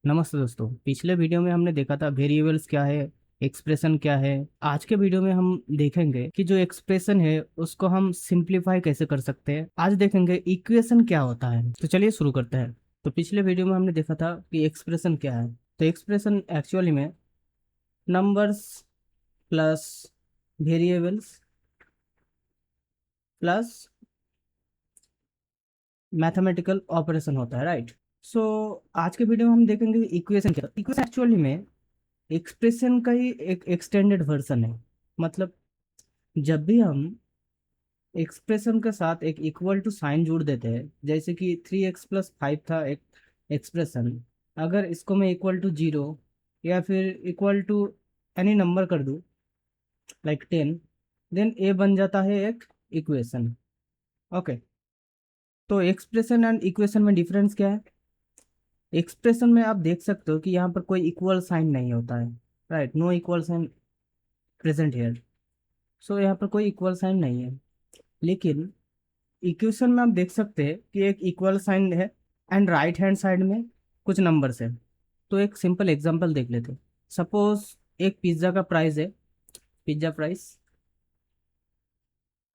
नमस्ते दोस्तों। पिछले वीडियो में हमने देखा था वेरिएबल्स क्या है, एक्सप्रेशन क्या है। आज के वीडियो में हम देखेंगे कि जो एक्सप्रेशन है उसको हम सिंप्लीफाई कैसे कर सकते हैं। आज देखेंगे इक्वेशन क्या होता है। तो चलिए शुरू करते हैं। तो पिछले वीडियो में हमने देखा था कि एक्सप्रेशन क्या है। तो एक्सप्रेशन एक्चुअली में numbers plus variables plus mathematical operation होता है, राइट। सो आज के वीडियो में हम देखेंगे इक्वेशन क्या। इक्वेशन एक्चुअली में एक्सप्रेशन का ही एक एक्सटेंडेड वर्जन है। मतलब जब भी हम एक्सप्रेशन के साथ एक इक्वल टू साइन जोड़ देते हैं, जैसे कि 3x+5 था एक एक्सप्रेशन, अगर इसको मैं इक्वल टू 0 या फिर इक्वल टू एनी नंबर कर दूं लाइक 10, देन ए बन जाता है एक इक्वेशन। ओके। तो एक्सप्रेशन एंड इक्वेशन में डिफरेंस क्या है? एक्सप्रेशन में आप देख सकते हो कि यहाँ पर कोई इक्वल साइन नहीं होता है, right. No equal sign present here. So यहाँ पर कोई इक्वल साइन नहीं है। लेकिन इक्वेशन में आप देख सकते हैं कि एक इक्वल साइन है एंड राइट हैंड साइड में कुछ नंबर्स है। तो एक सिंपल एग्जांपल देख लेते हैं। सपोज एक पिज्ज़ा का प्राइस है, pizza price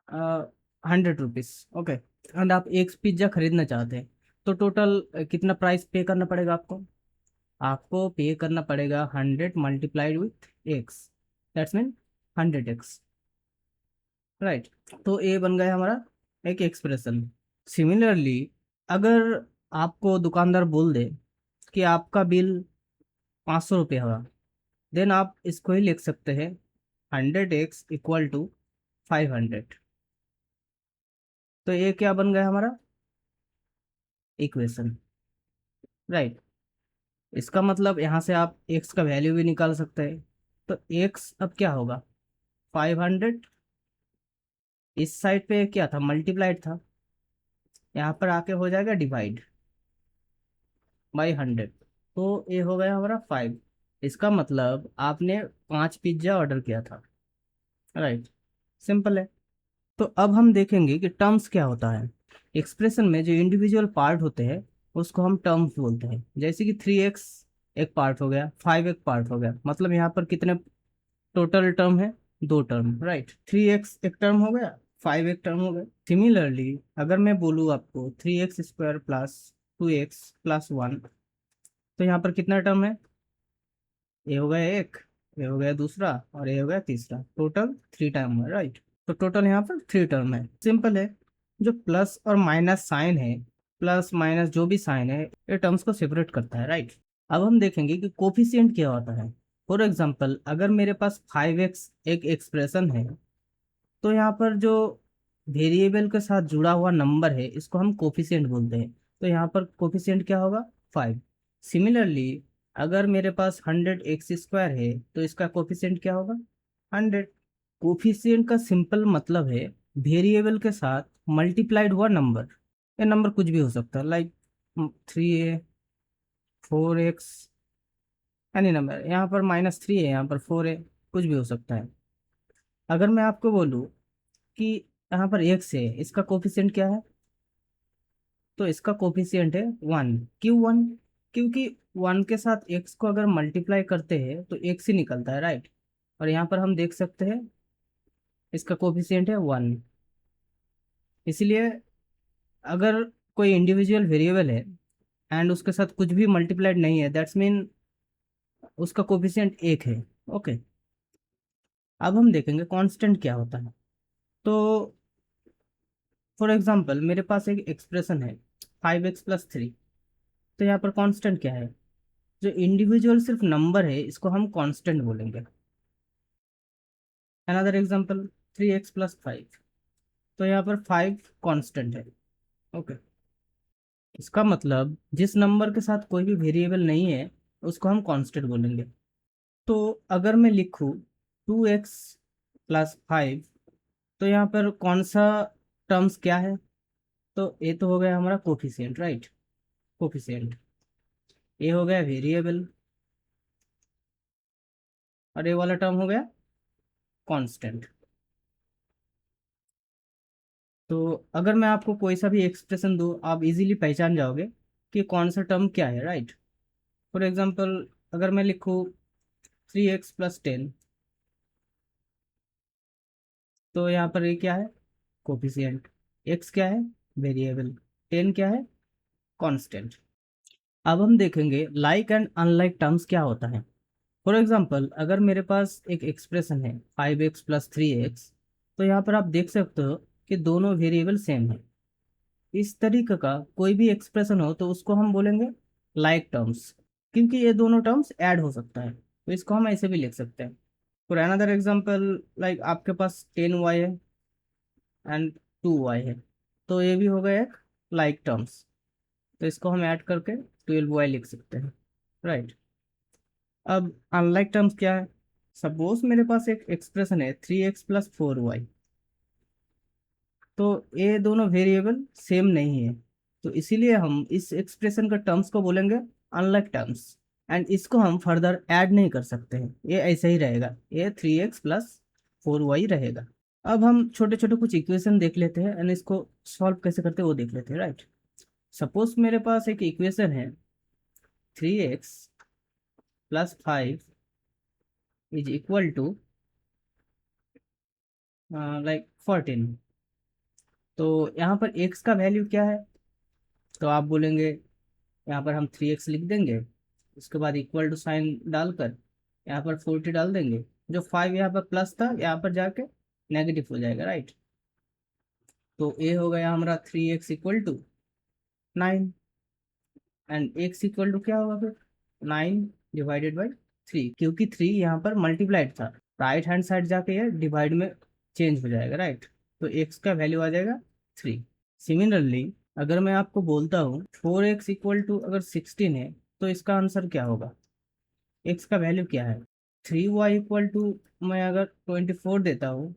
100 rupees. Okay. And आप एक पिज्ज़ा खरीदना चाहते हैं, तो टोटल कितना प्राइस पे करना पड़ेगा आपको? आपको पे करना पड़ेगा 100 multiplied with x, that's mean 100x, right. तो ये बन गया हमारा एक एक्सप्रेशन। सिमिलरली अगर आपको दुकानदार बोल दे कि आपका बिल 500 रुपये होगा, देन आप इसको ही लिख सकते हैं 100x = 500। तो ये क्या बन गया हमारा इक्वेशन, राइट। इसका मतलब यहाँ से आप x का वैल्यू भी निकाल सकते हैं। तो x अब क्या होगा? 500। इस साइड पे क्या था? मल्टीप्लाइड था। यहाँ पर आके हो जाएगा डिवाइड बाई 100। तो ये हो गया हमारा 5। इसका मतलब आपने 5 पिज्ज़ा ऑर्डर किया था, राइट। सिंपल है। तो अब हम देखेंगे कि टर्म्स क्या होता है। एक्सप्रेशन में जो इंडिविजुअल पार्ट होते हैं उसको हम टर्म्स बोलते हैं। जैसे कि 3x एक पार्ट हो गया, 5 एक पार्ट हो गया। मतलब यहाँ पर कितने टोटल टर्म है? 2 टर्म, राइट। 3x एक टर्म हो गया, 5 एक टर्म हो गया। सिमिलरली अगर मैं बोलूँ आपको 3x² प्लस 2x+1, तो यहाँ पर कितना टर्म है? ये हो गया एक, ये हो गया दूसरा, और ये हो गया तीसरा। टोटल 3 टर्म है, राइट। तो टोटल यहाँ पर 3 टर्म है। सिंपल है। जो प्लस और माइनस साइन है, प्लस माइनस जो भी साइन है, ये टर्म्स को सेपरेट करता है, राइट। अब हम देखेंगे कि कोफिशिएंट क्या होता है। फॉर एग्जाम्पल अगर मेरे पास 5x एक एक्सप्रेशन है, तो यहाँ पर जो वेरिएबल के साथ जुड़ा हुआ नंबर है इसको हम कोफिशिएंट बोलते हैं। तो यहाँ पर कोफिशिएंट क्या होगा? 5। सिमिलरली अगर मेरे पास 100x² है तो इसका कोफिशिएंट क्या होगा? 100। कोफिशिएंट का सिंपल मतलब है वेरिएबल के साथ मल्टीप्लाइड हुआ नंबर। ये नंबर कुछ भी हो सकता है, like 3a, 4x, any number. यहाँ पर -3 है, यहाँ पर 4 है, कुछ भी हो सकता है। अगर मैं आपको बोलूँ कि यहाँ पर x है, इसका कोफिशिएंट क्या है? तो इसका कोफिशिएंट है 1। क्यों 1? क्योंकि 1 के साथ x को अगर मल्टीप्लाई करते हैं तो x ही निकलता है, राइट। और यहाँ पर हम देख सकते हैं इसका कोफिशिएंट है 1। इसलिए अगर कोई इंडिविजुअल वेरिएबल है एंड उसके साथ कुछ भी मल्टीप्लाइड नहीं है, दैट्स मीन उसका कोफिशिएंट 1 है। ओके। अब हम देखेंगे कांस्टेंट क्या होता है। तो फॉर एग्जांपल मेरे पास एक एक्सप्रेशन है 5x+3। तो यहाँ पर कांस्टेंट क्या है? जो इंडिविजुअल सिर्फ नंबर है इसको हम कांस्टेंट बोलेंगे। Another example 3x+5। तो यहाँ पर 5 कांस्टेंट है। ओके। इसका मतलब जिस नंबर के साथ कोई भी वेरिएबल नहीं है उसको हम कांस्टेंट बोलेंगे। तो अगर मैं लिखूँ 2x+5, तो यहाँ पर कौन सा टर्म्स क्या है? तो ये तो हो गया हमारा कोफिशिएंट, राइट। कोफिशिएंट। ये हो गया वेरिएबल, और ये वाला टर्म हो गया कांस्टेंट। तो अगर मैं आपको कोई सा भी एक्सप्रेशन दूँ आप इजीली पहचान जाओगे कि कौन सा टर्म क्या है, राइट। फॉर एग्जांपल अगर मैं लिखूँ 3x+10, तो यहाँ पर ये क्या है, कोफिशिएंट, x क्या है, वेरिएबल, 10 क्या है, कांस्टेंट। अब हम देखेंगे लाइक एंड अनलाइक टर्म्स क्या होता है। फॉर एग्जांपल अगर मेरे पास एक एक्सप्रेशन है 5x+3x, तो यहाँ पर आप देख सकते हो कि दोनों वेरिएबल सेम है। इस तरीके का कोई भी एक्सप्रेशन हो तो उसको हम बोलेंगे लाइक टर्म्स, क्योंकि ये दोनों टर्म्स ऐड हो सकता है, तो इसको हम ऐसे भी लिख सकते हैं। फॉर अनदर एग्जांपल, लाइक आपके पास 10y है एंड 2y है, तो ये भी हो गया एक लाइक टर्म्स, तो इसको हम ऐड करके 12y लिख सकते हैं, राइट। अब अनलाइक टर्म्स क्या है, सपोज मेरे पास एक एक्सप्रेशन है 3x+4y, तो ये दोनों वेरिएबल सेम नहीं है, तो इसीलिए हम इस एक्सप्रेशन का टर्म्स को बोलेंगे अनलाइक टर्म्स, एंड इसको हम फर्दर ऐड नहीं कर सकते हैं, ये ऐसे ही रहेगा, ये 3x+4y रहेगा। अब हम छोटे छोटे कुछ इक्वेशन देख लेते हैं एंड इसको सॉल्व कैसे करते हैं वो देख लेते हैं, राइट। सपोज मेरे पास एक इक्वेशन है 3x+5 is equal to like 14। तो यहाँ पर x का वैल्यू क्या है, तो आप बोलेंगे यहाँ पर हम 3x लिख देंगे, उसके बाद इक्वल टू साइन डालकर यहाँ पर 40 डाल देंगे, जो 5 यहाँ पर प्लस था यहाँ पर जाके नेगेटिव हो जाएगा, राइट। तो ए हो गया हमारा 3x = 9, and x equal to क्या होगा फिर 9/3, क्योंकि 3 यहाँ पर मल्टीप्लाइड था, राइट हैंड साइड जाके ये डिवाइड में चेंज हो जाएगा, राइट। तो x का वैल्यू आ जाएगा 3। सिमिलरली अगर मैं आपको बोलता हूँ 4x = अगर 16 है, तो इसका आंसर क्या होगा, x का वैल्यू क्या है, 3y मैं अगर 24 देता हूँ,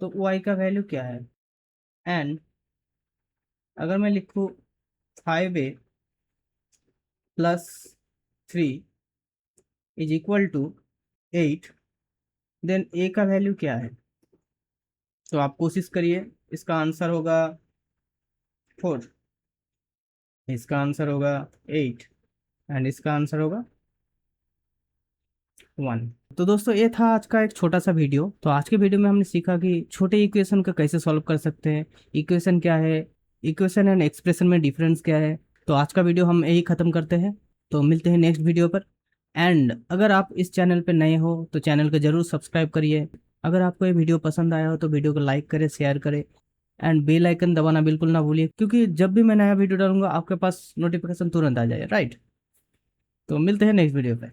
तो y का वैल्यू क्या है, एंड अगर मैं लिखूँ 5a+3 is equal to 8, then a का वैल्यू क्या है, तो आप कोशिश करिए, इसका आंसर होगा 4, इसका आंसर होगा 8, एंड इसका आंसर होगा 1। तो दोस्तों ये था आज का एक छोटा सा वीडियो। तो आज के वीडियो में हमने सीखा कि छोटे इक्वेशन का कैसे सॉल्व कर सकते हैं, इक्वेशन क्या है, इक्वेशन एंड एक्सप्रेशन में डिफरेंस क्या है। तो आज का वीडियो हम यही ख़त्म करते हैं, तो मिलते हैं नेक्स्ट वीडियो पर। एंड अगर आप इस चैनल पर नए हो तो चैनल को ज़रूर सब्सक्राइब करिए। अगर आपको ये वीडियो पसंद आया हो तो वीडियो को लाइक करें, शेयर करें, एंड बेल आइकन दबाना बिल्कुल ना भूलिए, क्योंकि जब भी मैं नया वीडियो डालूंगा आपके पास नोटिफिकेशन तुरंत आ जाए, राइट। तो मिलते हैं नेक्स्ट वीडियो पे।